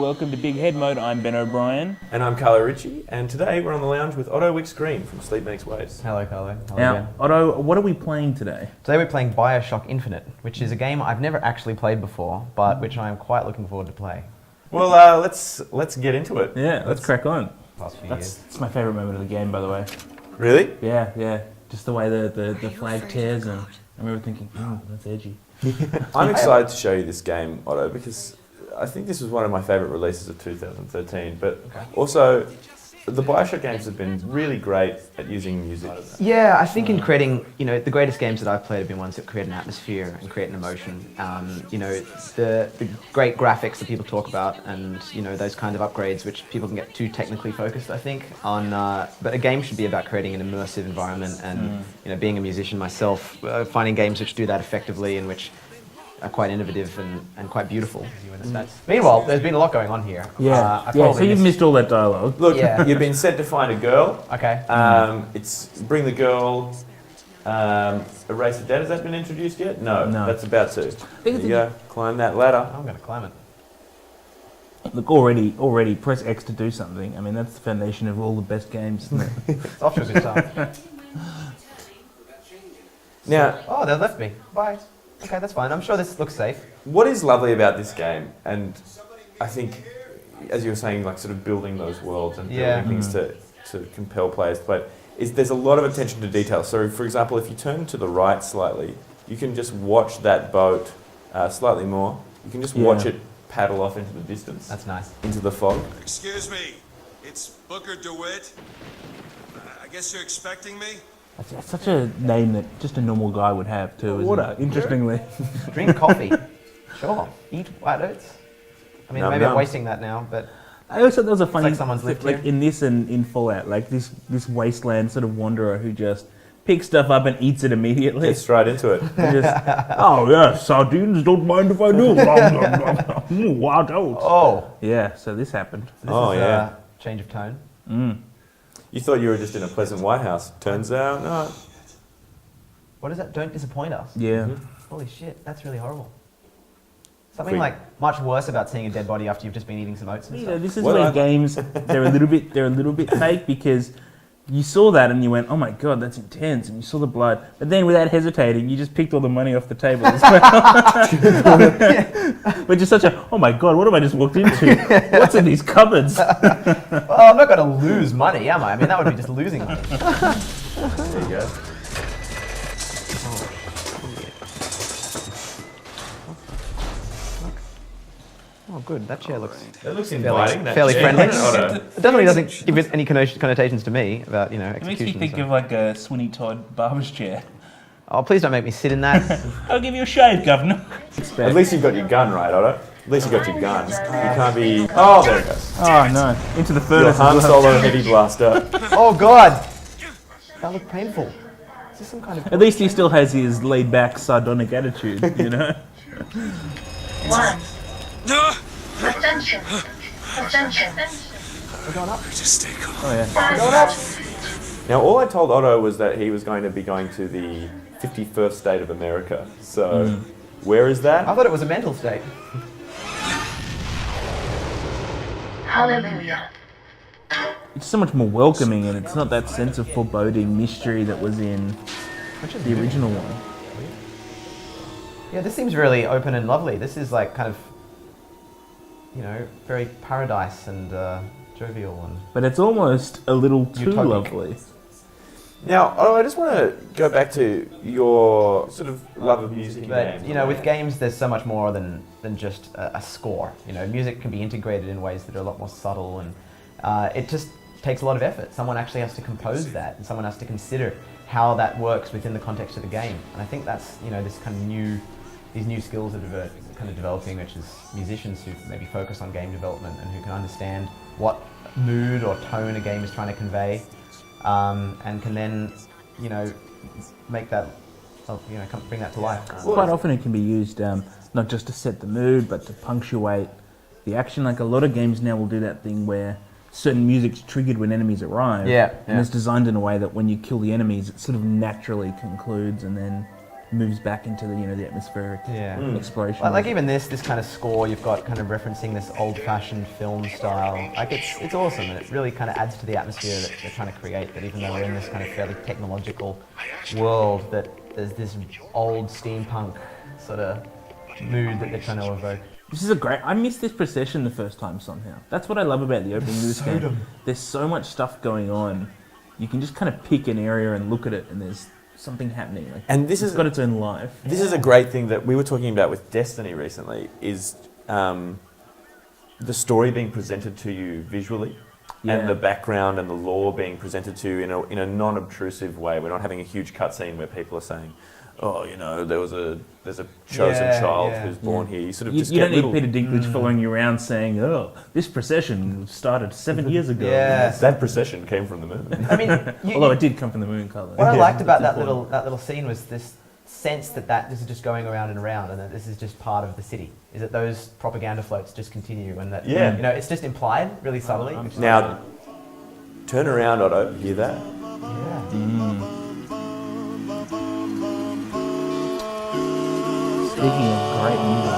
welcome to Big Head Mode. I'm Ben O'Brien. And I'm Carlo Ritchie, and today we're on the lounge with Otto Wicks-Green from Sleepmakeswaves. Hello, Carlo. Hello Now, again. Otto, what are we playing today? Today we're playing Bioshock Infinite, which is a game I've never actually played before, but which I am quite looking forward to play. Well, let's get into it. Yeah, let's crack on. Past few That's years. my favourite moment of the game, by the way. Really? Yeah. Just the way the flag tears, and I remember thinking, oh, that's edgy. I'm excited to show you this game, Otto, because I think this was one of my favourite releases of 2013, but also the Bioshock games have been really great at using music. Yeah, I think in creating, the greatest games that I've played have been ones that create an atmosphere and create an emotion. The great graphics that people talk about, and those kind of upgrades which people can get too technically focused, I think, on. But a game should be about creating an immersive environment, and being a musician myself, finding games which do that effectively and which are quite innovative and quite beautiful. Meanwhile, there's been a lot going on here. So you've missed all that dialogue. Look, you've been sent to find a girl. Okay. It's bring the girl, erase the dead. Has that been introduced yet? No. That's about to. There you go. Climb that ladder. I'm going to climb it. Look, already press X to do something. I mean, that's the foundation of all the best games, isn't it? It's off to a good start. Now, Oh, they left me. Bye. Okay, that's fine. I'm sure this looks safe. what is lovely about this game, and I think, as you were saying, like sort of building those worlds and building things to compel players to play, is there's a lot of attention to detail. So, for example, if you turn to the right slightly, you can just watch that boat slightly more. You can just watch it paddle off into the distance. That's nice. Into the fog. Excuse me, it's Booker DeWitt. I guess you're expecting me? That's such a name that just a normal guy would have too, isn't it? Interestingly. Drink coffee. Sure. Eat white oats. I mean, maybe I'm Nom. wasting that now, but I also thought there was a funny, like someone's lived like here. in this and in Fallout, like this wasteland sort of wanderer who just picks stuff up and eats it immediately. Get straight into it. And just, oh yeah, sardines, don't mind if I do. Wild oats. oh, Yeah, so this happened. this Oh, is yeah. a change of tone. You thought you were just in a pleasant White House. Turns out, no. What is that? Don't disappoint us. Yeah. Holy shit, that's really horrible. Something like much worse about seeing a dead body after you've just been eating some oats and stuff. This is where games they're a little bit fake, because you saw that and you went, oh my god, that's intense, and you saw the blood, but then without hesitating, you just picked all the money off the table as well. Which is such a, oh my god, what have I just walked into? What's in these cupboards? Well, I'm not going to lose money, am I? I mean, that would be just losing money. There you go. Oh, good. That chair looks That looks inviting. that fairly chair. friendly. Otto. It definitely doesn't give it any connotations to me about, It makes me execution. think of like a Sweeney Todd barber's chair. Oh, please don't make me sit in that. I'll give you a shave, governor. At least you've got your gun right, Otto. At least you got your gun. You can't be. Oh, there it goes. Oh no, into the Your furnace. Han as well. Solo heavy blaster. Oh, God. That looked painful. Is this some kind of... At least he still has his laid-back, sardonic attitude, you know? One. Attention. Attention. We're going up. Just stay calm. Oh yeah. Now, all I told Otto was that he was going to be going to the 51st state of America. So, where is I that? thought it was a mental state. Hallelujah. It's so much more welcoming, and it's not that sense of foreboding mystery that was in the original one. Yeah, this seems really open and lovely. This is like kind of, very paradise and jovial and... But it's almost a little too Utopic. lovely. Now, Otto, I just want to go back to your sort of love of music and But, games. with games, there's so much more than just a score. Music can be integrated in ways that are a lot more subtle, and it just takes a lot of effort. Someone actually has to compose that, and someone has to consider how that works within the context of the game. And I think that's, this kind of these new skills that are kind of developing, which is musicians who maybe focus on game development and who can understand what mood or tone a game is trying to convey, and can then, make that, bring that to life. Quite often it can be used not just to set the mood, but to punctuate the action. Like a lot of games now will do that thing where certain music's triggered when enemies arrive. Yeah, And it's designed in a way that when you kill the enemies, it sort of naturally concludes, and then moves back into the the atmospheric exploration. Like even this kind of score, you've got kind of referencing this old-fashioned film style. Like it's awesome, and it really kind of adds to the atmosphere that they're trying to create. That even though we're in this kind of fairly technological world, that there's this old steampunk sort of mood that they're trying to evoke. This is a great. I missed this procession the first time somehow. That's what I love about the opening of this game. There's so much stuff going on. You can just kind of pick an area and look at it, and there's something happening. Like, and this it's got its own life. This is a great thing that we were talking about with Destiny recently. Is the story being presented to you visually, and the background and the lore being presented to you in a non-obtrusive way. We're not having a huge cutscene where people are saying, "Oh, there's a chosen child who's born here." You sort of just you get don't need Peter Dinklage following you around saying, "Oh, this procession started 7 years ago." Yeah. That procession came from the moon. I mean, although it did come from the moon color. What I liked about that little scene was this sense that this is just going around and around, and that this is just part of the city. Is that those propaganda floats just continue, and that it's just implied really subtly. Now, turn around, Otto. Hear that? Yeah. Speaking of great music.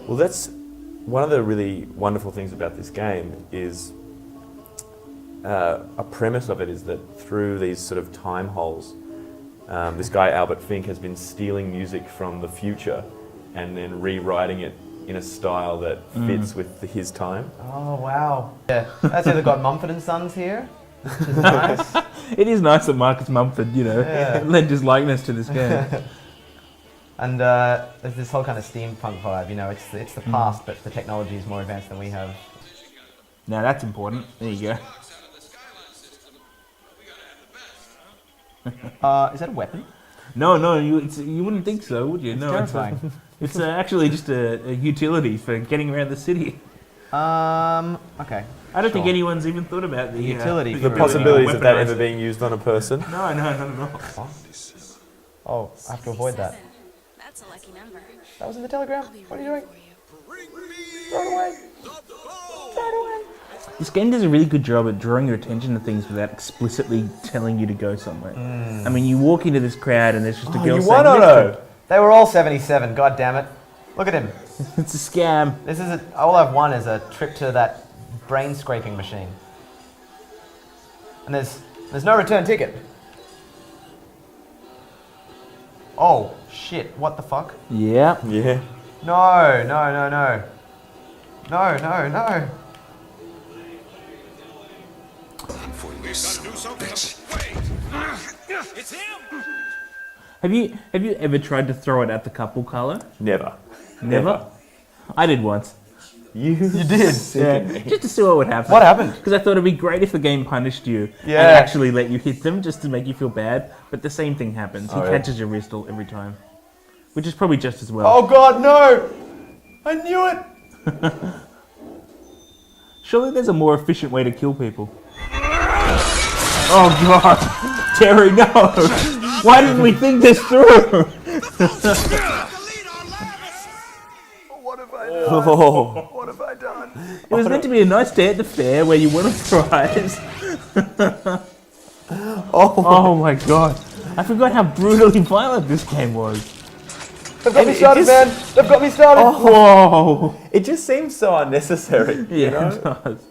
Well, that's one of the really wonderful things about this game is a premise of it is that through these sort of time holes, this guy Albert Fink has been stealing music from the future and then rewriting it in a style that fits with his time. Oh wow! Yeah, that's either got Mumford and Sons here, which is nice. It is nice that Marcus Mumford, lent his likeness to this game. And there's this whole kind of steampunk vibe. It's the past, but the technology is more advanced than we have. Now that's important. There you go. Is that a weapon? No, you wouldn't think so, would you? It's no, terrifying. It's actually just a utility for getting around the city. Okay. I don't think anyone's even thought about the utility. The possibilities of that ever being used on a person. No, not at all. Oh, I have to avoid that. That's a lucky number. That was in the telegram. What are you doing? Throw it away. Throw it away. This game does a really good job at drawing your attention to things without explicitly telling you to go somewhere. I mean, you walk into this crowd and there's just a girl you saying, won, Otto! They were all 77. God damn it! Look at him. It's a scam. All I've won is a trip to that brain scraping machine. And there's no return ticket. Oh shit! What the fuck? Yeah. Yeah. No. It's him! Have you ever tried to throw it at the couple, Carlo? Never. Never? I did once. You did? Yeah, just to see what would happen. What happened? Because I thought it'd be great if the game punished you and Yeah. actually let you hit them just to make you feel bad. But the same thing happens. He Oh, yeah. catches your wrist every time, which is probably just as well. Oh god, no! I knew it! Surely there's a more efficient way to kill people. Oh god, Terry, no! Why didn't we think this through? What have I done? Oh. What have I done? It was meant to be a nice day at the fair where you won a prize. Oh my god. I forgot how brutally violent this game was. They've got me started, man! They've got me started! Whoa! It just seems so unnecessary. Yeah, it does.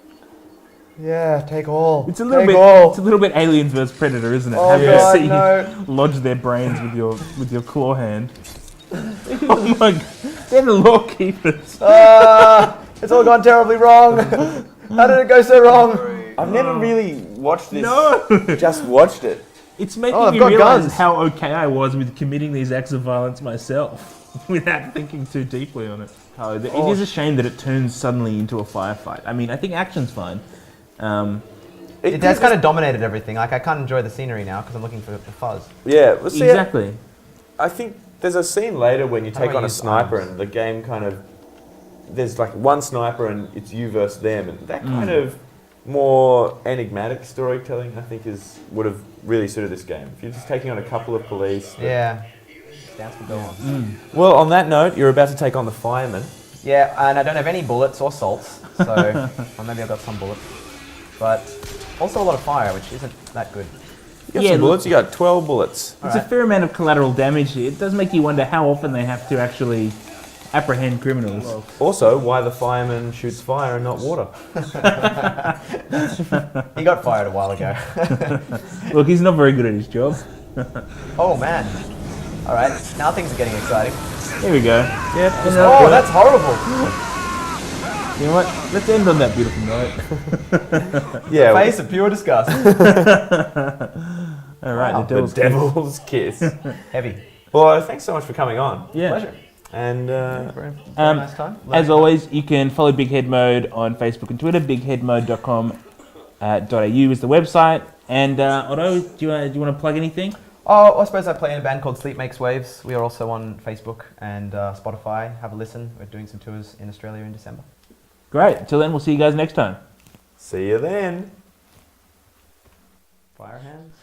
Yeah, take all. It's a little Take bit. all. It's a little bit Aliens vs Predator, isn't it? Oh, Having God, to see no. you lodge their brains with your claw hand. Oh my god! They're the law keepers. It's all gone terribly wrong. How did it go so wrong? I've never really watched this. No. Just watched it. It's making they've me got realize guns. how okay I was with committing these acts of violence myself, without thinking too deeply on it. It is a shame that it turns suddenly into a firefight. I mean, I think action's fine. It has kind of dominated everything. Like, I can't enjoy the scenery now because I'm looking for the fuzz. Yeah, well, see, Exactly. I think there's a scene later when you How do take I on a use sniper arms? and the game kind of... There's like one sniper and it's you versus them. And that kind of more enigmatic storytelling, I think, would have really suited this game. If you're just taking on a couple of police... Yeah. Dance will go on. Well, on that note, you're about to take on the fireman. Yeah, and I don't have any bullets or salts, so or maybe I've got some bullets. But also a lot of fire, which isn't that good. You got some bullets? You got 12 bullets. It's a fair amount of collateral damage here. It does make you wonder how often they have to actually apprehend criminals. Also, why the fireman shoots fire and not water. He got fired a while ago. Look, he's not very good at his job. Oh man. Alright, now things are getting exciting. Here we go. Yeah. Oh, that's horrible. You know what? Let's end on that beautiful note. Yeah. Face of pure disgust. All right, Wow. the The devil's kiss. Heavy. Well, thanks so much for coming on. Yeah. Pleasure. And Very nice time. As always, you can follow Big Head Mode on Facebook and Twitter. BigHeadMode.com.au is the website. And Otto, do you want to plug anything? Oh, I suppose I play in a band called Sleepmakeswaves. We are also on Facebook and Spotify. Have a listen. We're doing some tours in Australia in December. Great. Until then, we'll see you guys next time. see you then. Fire hands.